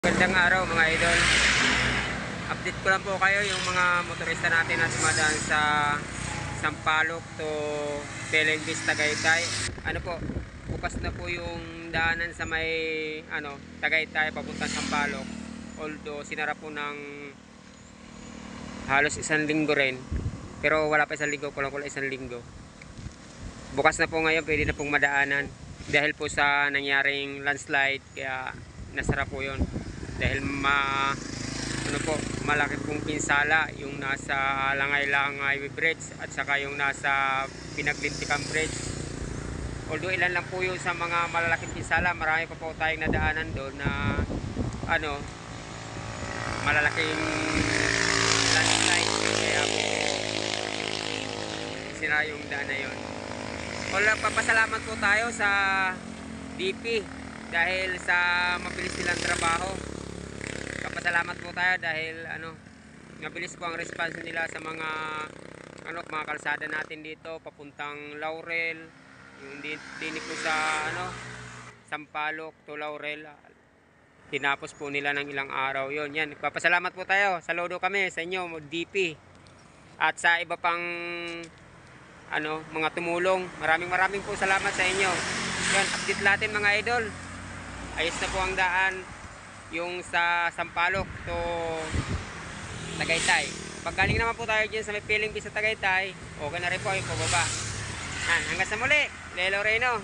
Magandang araw mga idol. Update ko lang po kayo yung mga motorista natin na dumadaan sa Sampaloc to Belenvis, Tagaytay. Ano po, bukas na po yung daanan sa may Tagaytay papuntang Sampaloc. Although sinara po ng halos isang linggo rin. Pero wala pa isang linggo, kulang isang linggo. Bukas na po ngayon, pwede na pong madaanan. Dahil po sa nangyaring landslide, kaya nasara po yun. Dahil malaki pong pinsala yung nasa Langay-Langay Bridge at saka yung nasa Pinaglintikan Bridge. Although ilan lang po yung sa mga malalaking pinsala, marami pa po tayong nadaanan doon na malalaking landslide. Kaya po sira yung daan na yun. Papasalamat po tayo sa DP dahil sa mabilis nilang trabaho. Papasalamat po tayo dahil mabilis po ang response nila sa mga mga kalsada natin dito papuntang Laurel, yung din po sa Sampaloc to Laurel. Tinapos po nila ng ilang araw yon. Yan, papasalamat po tayo. Saludo kami sa inyo DP at sa iba pang mga tumulong. Maraming po salamat sa inyo. Yan, update natin mga idol. Ayos na po ang daan yung sa Sampaloc to Tagaytay. Pag galing naman po tayo dyan sa may Belenvis sa Tagaytay, okay na rin po yung pababa. Hanggang sa muli, Lelo Reno.